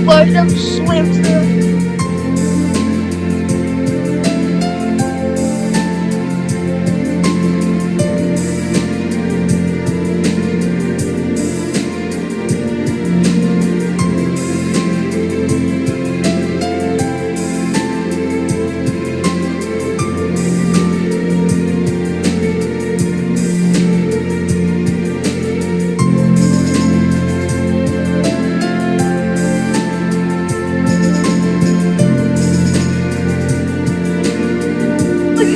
But I'm slim through.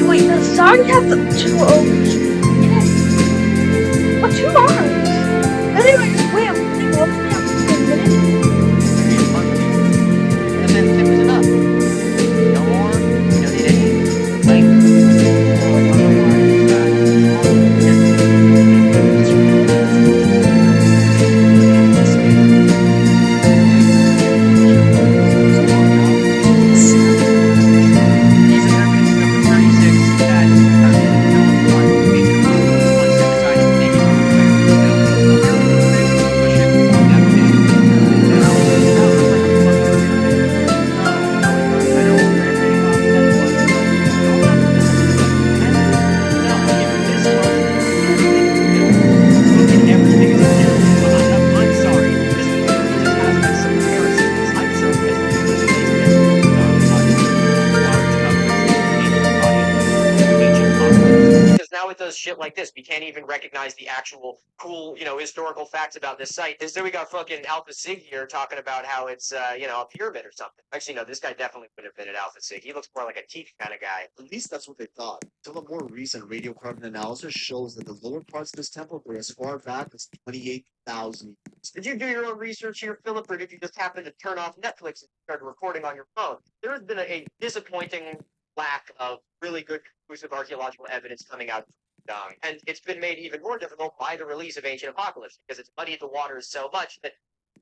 Wait, does Sonic have the two O's in it? But two arms? Anyways, wait, I'm going to have a minute. And then tip is enough. No more. You don't need any length. It does shit like this. We can't even recognize the actual cool, historical facts about this site. Instead, we got fucking Alpha Sig here talking about how it's, a pyramid or something. Actually, no, this guy definitely would have been an Alpha Sig. He looks more like a teeth kind of guy. At least that's what they thought. Until a more recent radiocarbon analysis shows that the lower parts of this temple were as far back as 28,000 years. Did you do your own research here, Philip, or did you just happen to turn off Netflix and start recording on your phone? There has been a disappointing lack of really good conclusive archaeological evidence coming out of Pudong, and it's been made even more difficult by the release of Ancient Apocalypse, because it's muddied the waters so much that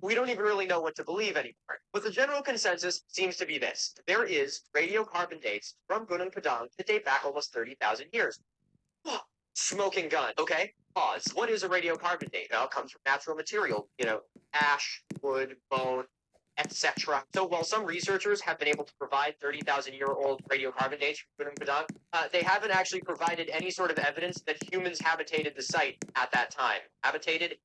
we don't even really know what to believe anymore. But the general consensus seems to be this. There is radiocarbon dates from Gunung Padang that date back almost 30,000 years. Smoking gun. Okay, pause. What is a radiocarbon date? Well, it comes from natural material, ash, wood, bone, etc. So while some researchers have been able to provide 30,000-year-old radiocarbon dates from Gunung Padang, they haven't actually provided any sort of evidence that humans habitated the site at that time.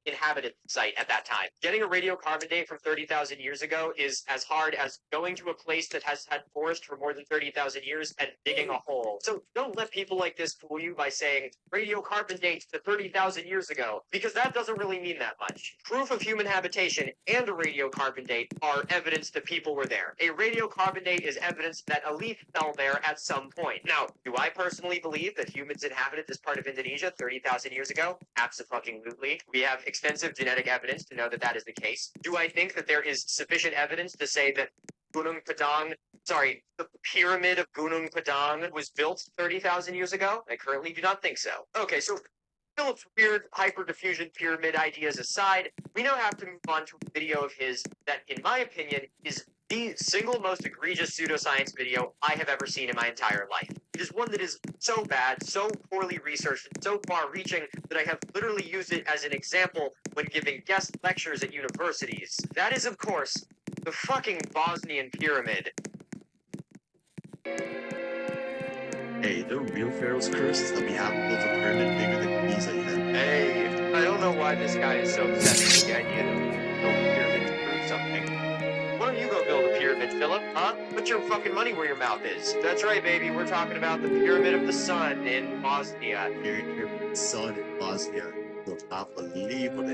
Inhabited the site at that time. Getting a radiocarbon date from 30,000 years ago is as hard as going to a place that has had forest for more than 30,000 years and digging a hole. So don't let people like this fool you by saying radiocarbon dates to 30,000 years ago, because that doesn't really mean that much. Proof of human habitation and a radiocarbon date are evidence that people were there. A radiocarbon date is evidence that a leaf fell there at some point. Now, do I personally believe that humans inhabited this part of Indonesia 30,000 years ago? Absolutely. We have extensive genetic evidence to know that that is the case. Do I think that there is sufficient evidence to say that the pyramid of Gunung Padang was built 30,000 years ago? I currently do not think so. Okay, so Philip's weird hyperdiffusion pyramid ideas aside, we now have to move on to a video of his that, in my opinion, is the single most egregious pseudoscience video I have ever seen in my entire life. It is one that is so bad, so poorly researched, and so far-reaching that I have literally used it as an example when giving guest lectures at universities. That is, of course, the fucking Bosnian pyramid. Hey, the real Pharaoh's curse is that we haven't built a pyramid bigger than Giza yet. Hey, I don't know why this guy is so obsessed with the idea that we can build a pyramid to prove something. Why don't you go build a pyramid, Philip? Huh? Put your fucking money where your mouth is. That's right, baby. We're talking about the Pyramid of the Sun in Bosnia. Pyramid of the Sun in Bosnia. You'll not believe what they